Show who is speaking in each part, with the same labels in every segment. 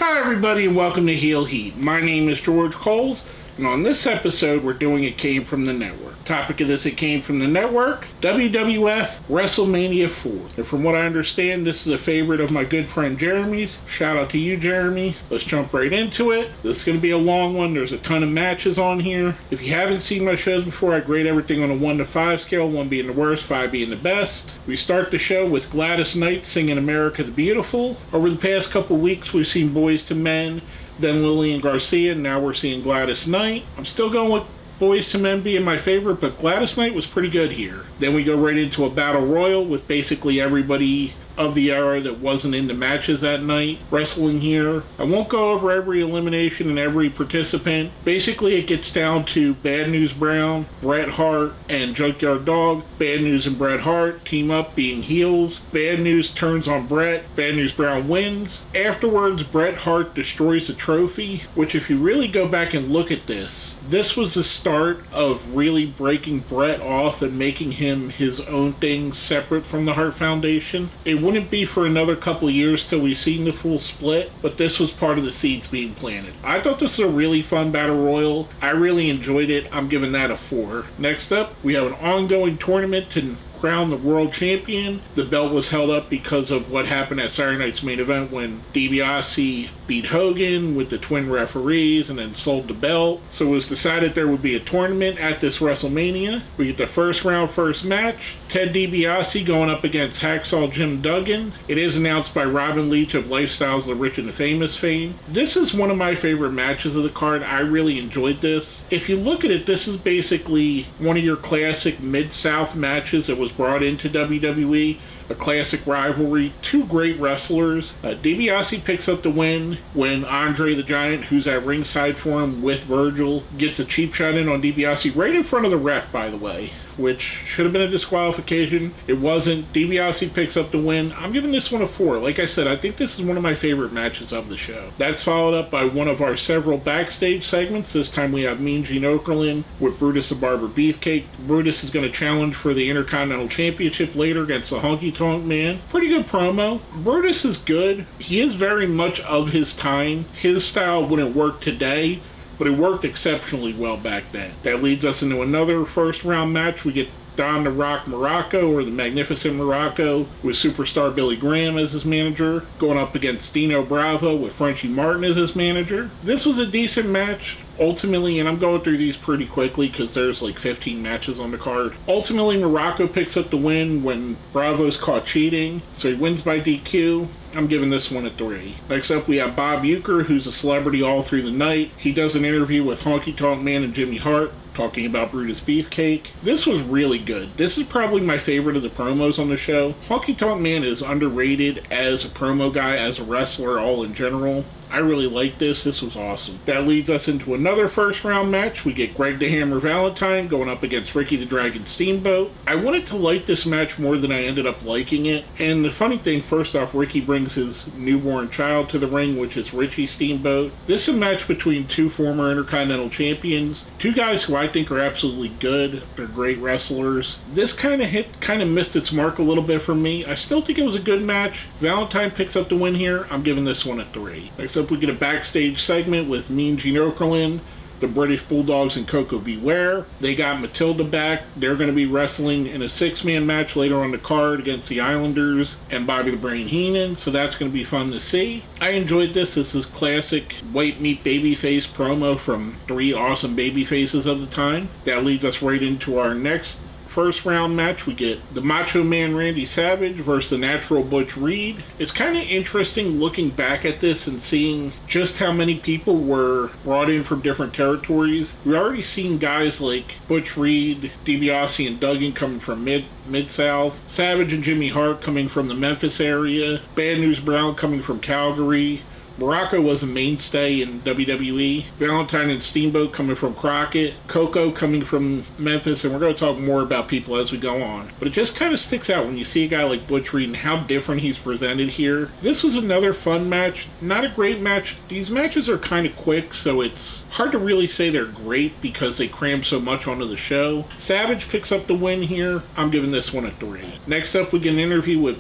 Speaker 1: Hi everybody and welcome to Heel Heat. My name is George Coles, and on this episode we're doing It Came From The Network. Topic of this It Came From The Network, WWF Wrestlemania IV. And from what I understand, this is a favorite of my good friend Jeremy's. Shout out to you, Jeremy. Let's jump right into it. This is going to be a long one. There's a ton of matches on here. If you haven't seen my shows before, I grade everything on a 1 to 5 scale, 1 being the worst, 5 being the best. We start the show with Gladys Knight singing America the Beautiful. Over the past couple weeks, we've seen Boys to Men, then Lillian Garcia, and now we're seeing Gladys Knight. I'm still going with Boys to Men being my favorite, but Gladys Knight was pretty good here. Then we go right into a battle royal with basically everybody of the era that wasn't in the matches that night wrestling here. I won't go over every elimination and every participant. Basically it gets down to Bad News Brown, Bret Hart, and Junkyard Dog. Bad News and Bret Hart team up being heels. Bad News turns on Bret. Bad News Brown wins. Afterwards, Bret Hart destroys the trophy, which if you really go back and look at this was the start of really breaking Bret off and making him his own thing separate from the Hart Foundation. It wouldn't be for another couple of years till we seen the full split, but this was part of the seeds being planted. I thought this was a really fun battle royal. I really enjoyed it. I'm giving that a 4. Next up, we have an ongoing tournament to crown the world champion. The belt was held up because of what happened at Saturday night's main event when DiBiase beat Hogan with the twin referees and then sold the belt. So it was decided there would be a tournament at this WrestleMania. We get the first round, first match. Ted DiBiase going up against Hacksaw Jim Duggan. It is announced by Robin Leach of Lifestyles of the Rich and the Famous fame. This is one of my favorite matches of the card. I really enjoyed this. If you look at it, this is basically one of your classic Mid-South matches that was brought into WWE, a classic rivalry, two great wrestlers. DiBiase picks up the win when Andre the Giant, who's at ringside for him with Virgil, gets a cheap shot in on DiBiase right in front of the ref, by the way, which should have been a disqualification. It wasn't. DiBiase picks up the win. I'm giving this one a 4. Like I said, I think this is one of my favorite matches of the show. That's followed up by one of our several backstage segments. This time we have Mean Gene Okerlund with Brutus the Barber Beefcake. Brutus is going to challenge for the Intercontinental Championship later against the Honky Tonk Man. Pretty good promo. Brutus is good. He is very much of his time. His style wouldn't work today, but it worked exceptionally well back then. That leads us into another first round match. We get Don the Rock Morocco, or the Magnificent Morocco, with superstar Billy Graham as his manager, going up against Dino Bravo with Frenchie Martin as his manager. This was a decent match. Ultimately, and I'm going through these pretty quickly because there's like 15 matches on the card. Ultimately, Morocco picks up the win when Bravo's caught cheating, so he wins by DQ. I'm giving this one a 3. Next up, we have Bob Uecker, who's a celebrity all through the night. He does an interview with Honky Tonk Man and Jimmy Hart, talking about Brutus Beefcake. This was really good. This is probably my favorite of the promos on the show. Honky Tonk Man is underrated as a promo guy, as a wrestler, all in general. I really like this. This was awesome. That leads us into another first round match. We get Greg the Hammer Valentine going up against Ricky the Dragon Steamboat. I wanted to like this match more than I ended up liking it. And the funny thing, first off, Ricky brings his newborn child to the ring, which is Richie Steamboat. This is a match between two former Intercontinental Champions. Two guys who I think are absolutely good. They're great wrestlers. This kind of missed its mark a little bit for me. I still think it was a good match. Valentine picks up the win here. I'm giving this one a 3. Next up, we get a backstage segment with Mean Gene Okerlund, the British Bulldogs, and Coco Beware. They got Matilda back. They're going to be wrestling in a 6-man match later on the card against the Islanders and Bobby the Brain Heenan, so that's going to be fun to see. I enjoyed this. This is classic white meat babyface promo from 3 awesome babyfaces of the time. That leads us right into our next first round match. We get the Macho Man Randy Savage versus the Natural Butch Reed. It's kind of interesting looking back at this and seeing just how many people were brought in from different territories. We've already seen guys like Butch Reed, DiBiase, and Duggan coming from Mid-South, Savage and Jimmy Hart coming from the Memphis area, Bad News Brown coming from Calgary, Morocco was a mainstay in WWE. Valentine and Steamboat coming from Crockett. Coco coming from Memphis. And we're going to talk more about people as we go on. But it just kind of sticks out when you see a guy like Butch Reed and how different he's presented here. This was another fun match. Not a great match. These matches are kind of quick, so it's hard to really say they're great because they cram so much onto the show. Savage picks up the win here. I'm giving this one a 3. Next up, we get an interview with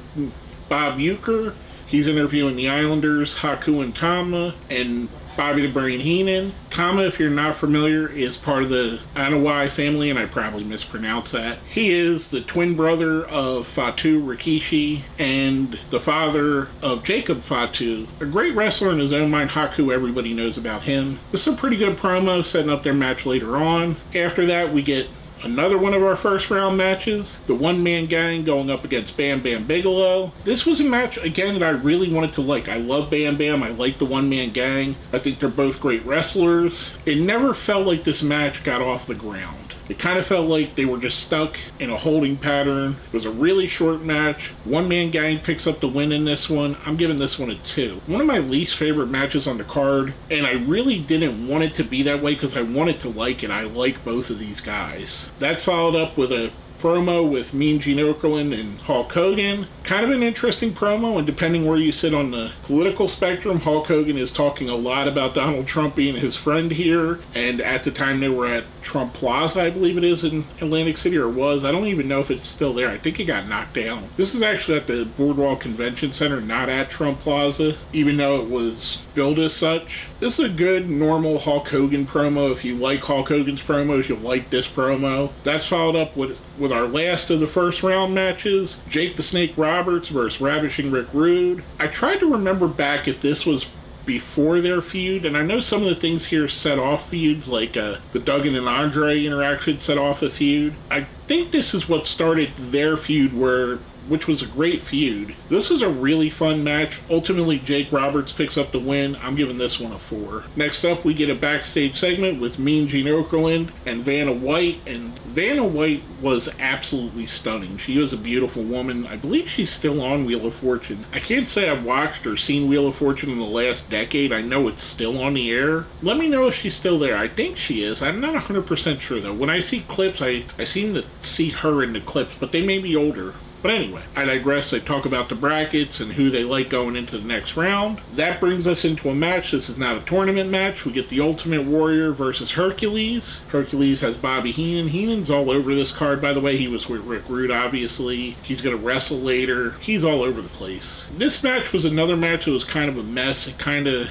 Speaker 1: Bob Uecker. He's interviewing the Islanders, Haku and Tama, and Bobby the Brain Heenan. Tama, if you're not familiar, is part of the Anoa'i family, and I probably mispronounced that. He is the twin brother of Fatu Rikishi and the father of Jacob Fatu. A great wrestler in his own mind. Haku, everybody knows about him. This is a pretty good promo setting up their match later on. After that, we get another one of our first round matches, the one-man gang going up against Bam Bam Bigelow. This was a match, again, that I really wanted to like. I love Bam Bam. I like the one-man gang. I think they're both great wrestlers. It never felt like this match got off the ground. It kind of felt like they were just stuck in a holding pattern. It was a really short match. One-man gang picks up the win in this one. I'm giving this one a 2. One of my least favorite matches on the card, and I really didn't want it to be that way because I wanted to like it. I like both of these guys. That's followed up with a promo with Mean Gene Okerlund and Hulk Hogan. Kind of an interesting promo, and depending where you sit on the political spectrum, Hulk Hogan is talking a lot about Donald Trump being his friend here, and at the time they were at Trump Plaza, I believe it is, in Atlantic City, or was. I don't even know if it's still there. I think it got knocked down. This is actually at the Boardwalk Convention Center, not at Trump Plaza, even though it was billed as such. This is a good, normal Hulk Hogan promo. If you like Hulk Hogan's promos, you'll like this promo. That's followed up with our last of the first round matches, Jake the Snake Roberts versus Ravishing Rick Rude. I tried to remember back if this was before their feud, and I know some of the things here set off feuds, like the Duggan and Andre interaction set off a feud. I think this is what started their feud, which was a great feud. This is a really fun match. Ultimately, Jake Roberts picks up the win. I'm giving this one a 4. Next up, we get a backstage segment with Mean Gene Okerlund and Vanna White, and Vanna White was absolutely stunning. She was a beautiful woman. I believe she's still on Wheel of Fortune. I can't say I've watched or seen Wheel of Fortune in the last decade. I know it's still on the air. Let me know if she's still there. I think she is. I'm not 100% sure, though. When I see clips, I seem to see her in the clips, but they may be older. But anyway, I digress. They talk about the brackets and who they like going into the next round. That brings us into a match. This is not a tournament match. We get the Ultimate Warrior versus Hercules. Hercules has Bobby Heenan. Heenan's all over this card, by the way. He was with Rick Rude, obviously. He's going to wrestle later. He's all over the place. This match was another match that was kind of a mess. It kind of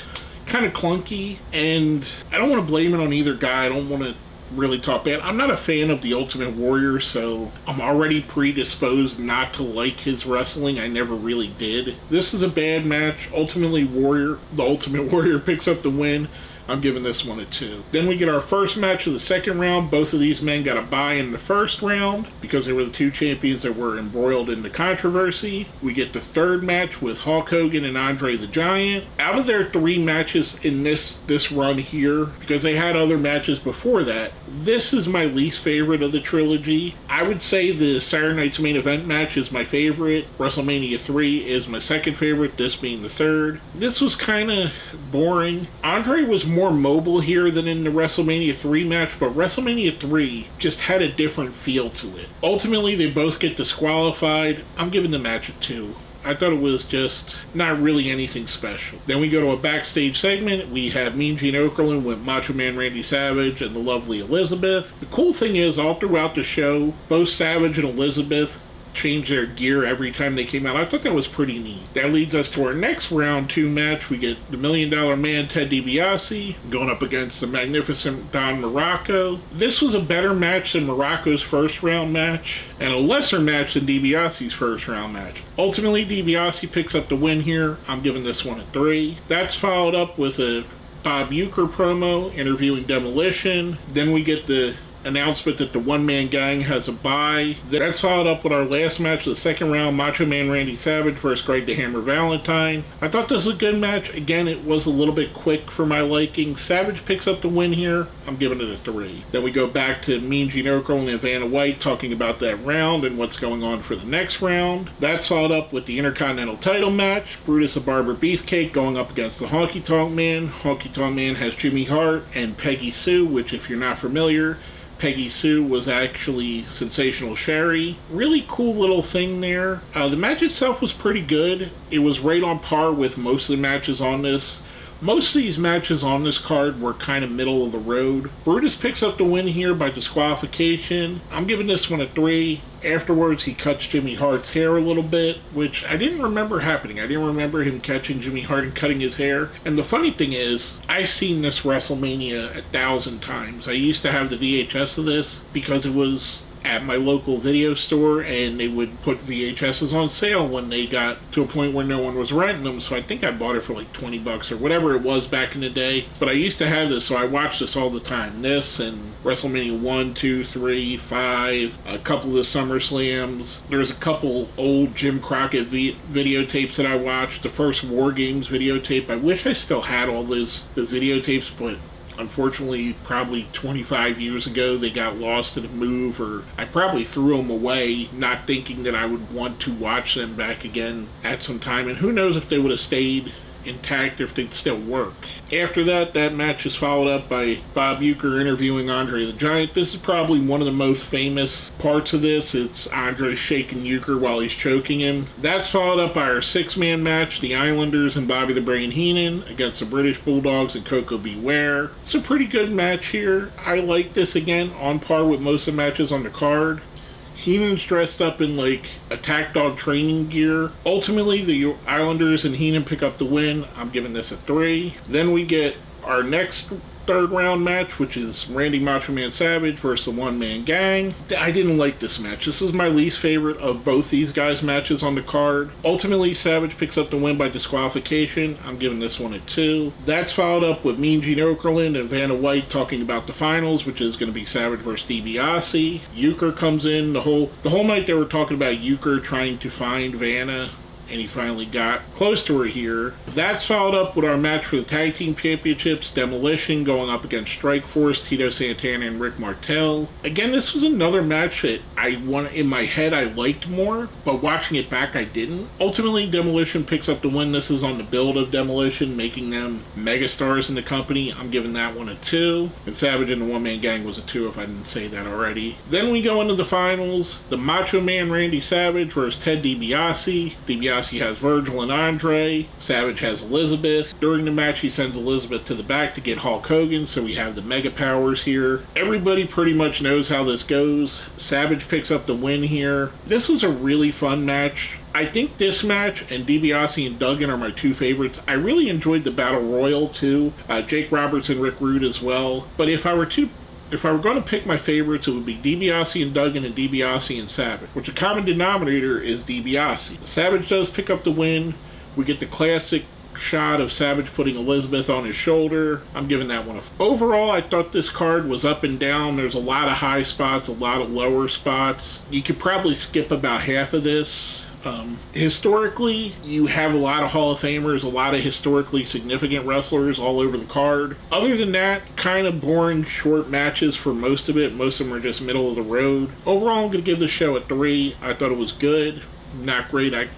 Speaker 1: clunky, and I don't want to blame it on either guy. I don't want to really talk bad. I'm not a fan of the Ultimate Warrior, so I'm already predisposed not to like his wrestling. I never really did. This is a bad match. Ultimately, the Ultimate Warrior picks up the win. I'm giving this one a 2. Then we get our first match of the second round. Both of these men got a bye in the first round because they were the two champions that were embroiled in the controversy. We get the third match with Hulk Hogan and Andre the Giant. Out of their 3 matches in this run here, because they had other matches before that, this is my least favorite of the trilogy. I would say the Saturday Night's Main Event match is my favorite. WrestleMania 3 is my second favorite, this being the third. This was kind of boring. Andre was more mobile here than in the WrestleMania 3 match, but WrestleMania 3 just had a different feel to it. Ultimately, they both get disqualified. I'm giving the match a 2. I thought it was just not really anything special. Then we go to a backstage segment. We have Mean Gene Okerlund with Macho Man Randy Savage and the lovely Elizabeth. The cool thing is, all throughout the show, both Savage and Elizabeth change their gear every time they came out. I thought that was pretty neat. That leads us to our next round 2 match. We get the $1 Million Man Ted DiBiase going up against the magnificent Don Morocco. This was a better match than Morocco's first round match and a lesser match than DiBiase's first round match. Ultimately, DiBiase picks up the win here. I'm giving this one a 3. That's followed up with a Bob Uecker promo interviewing Demolition. Then we get the announcement that the one-man gang has a bye. That's followed up with our last match of the second round, Macho Man Randy Savage versus Greg the Hammer Valentine. I thought this was a good match. Again, it was a little bit quick for my liking. Savage picks up the win here. I'm giving it a 3. Then we go back to Mean Gene Okerlund and Vanna White talking about that round and what's going on for the next round. That's followed up with the Intercontinental title match. Brutus the Barber Beefcake going up against the Honky Tonk Man. Honky Tonk Man has Jimmy Hart and Peggy Sue, which, if you're not familiar, Peggy Sue was actually Sensational Sherry. Really cool little thing there. The match itself was pretty good. It was right on par with most of the matches on this. Most of these matches on this card were kind of middle of the road. Brutus picks up the win here by disqualification. I'm giving this one a 3. Afterwards, he cuts Jimmy Hart's hair a little bit, which I didn't remember happening. I didn't remember him catching Jimmy Hart and cutting his hair. And the funny thing is, I've seen this WrestleMania 1,000 times. I used to have the VHS of this because it was at my local video store, and they would put VHSs on sale when they got to a point where no one was renting them. So I think I bought it for like 20 bucks or whatever it was back in the day. But I used to have this, so I watched this all the time. This and WrestleMania 1, 2, 3, 5, a couple of the SummerSlams. There's a couple old Jim Crockett videotapes that I watched. The first War Games videotape. I wish I still had all those videotapes, but unfortunately, probably 25 years ago, they got lost in a move, or I probably threw them away, not thinking that I would want to watch them back again at some time. And who knows if they would have stayed intact, if they'd still work. After that match is followed up by Bob Uecker interviewing Andre the Giant. This is probably one of the most famous parts of this. It's Andre shaking Uecker while he's choking him. That's followed up by our 6-man match, the Islanders and Bobby the Brain Heenan against the British Bulldogs and Coco Beware. It's a pretty good match here. I like this, again, on par with most of the matches on the card. Heenan's dressed up in like attack dog training gear. Ultimately, the Islanders and Heenan pick up the win. I'm giving this a 3. Then we get our next third round match, which is Randy Macho Man Savage versus the One Man Gang. I didn't like this match. This is my least favorite of both these guys' matches on the card. Ultimately, Savage picks up the win by disqualification. I'm giving this one a 2. That's followed up with Mean Gene Okerlund and Vanna White talking about the finals, which is going to be Savage versus DiBiase. Uecker comes in. The whole night they were talking about Uecker trying to find Vanna, and he finally got close to her here. That's followed up with our match for the Tag Team Championships, Demolition going up against Strikeforce, Tito Santana and Rick Martel. Again, this was another match that in my head I liked more, but watching it back I didn't. Ultimately, Demolition picks up the win. This is on the build of Demolition, making them megastars in the company. I'm giving that one a 2. And Savage and the One Man Gang was a 2 if I didn't say that already. Then we go into the finals. The Macho Man Randy Savage versus Ted DiBiase. DiBiase has Virgil and Andre. Savage has Elizabeth. During the match, he sends Elizabeth to the back to get Hulk Hogan, so we have the Mega Powers here. Everybody pretty much knows how this goes. Savage picks up the win here. This was a really fun match. I think this match and DiBiase and Duggan are my 2 favorites. I really enjoyed the Battle Royal too. Jake Roberts and Rick Rude as well. But if I were going to pick my favorites, it would be DiBiase and Duggan and DiBiase and Savage, which a common denominator is DiBiase. Savage does pick up the win. We get the classic shot of Savage putting Elizabeth on his shoulder. I'm giving that one a 4. Overall, I thought this card was up and down. There's a lot of high spots, a lot of lower spots. You could probably skip about half of this. Historically, you have a lot of Hall of Famers, a lot of historically significant wrestlers all over the card. Other than that, kind of boring short matches for most of it. Most of them are just middle of the road. Overall, I'm going to give the show a 3. I thought it was good. Not great. It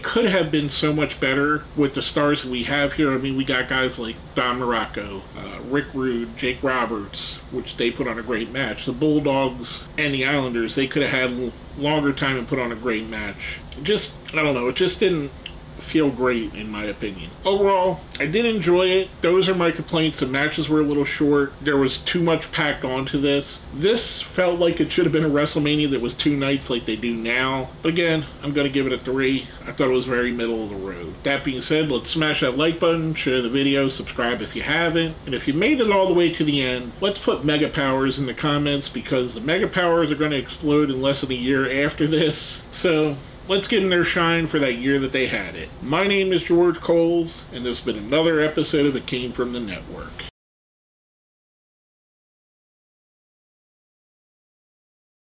Speaker 1: could have been so much better with the stars that we have here. I mean, we got guys like Don Morocco, Rick Rude, Jake Roberts, which they put on a great match. The Bulldogs and the Islanders, they could have had longer time and put on a great match. I don't know, it just didn't feel great in my opinion. Overall, I did enjoy it. Those are my complaints. The matches were a little short. There was too much packed onto this. This felt like it should have been a WrestleMania that was 2 nights like they do now. But again, I'm going to give it a 3. I thought it was very middle of the road. That being said, let's smash that like button, share the video, subscribe if you haven't, and if you made it all the way to the end, let's put Mega Powers in the comments, because the Mega Powers are going to explode in less than a year after this. So let's give them their shine for that year that they had it. My name is George Coles, and this has been another episode of It Came From the Network.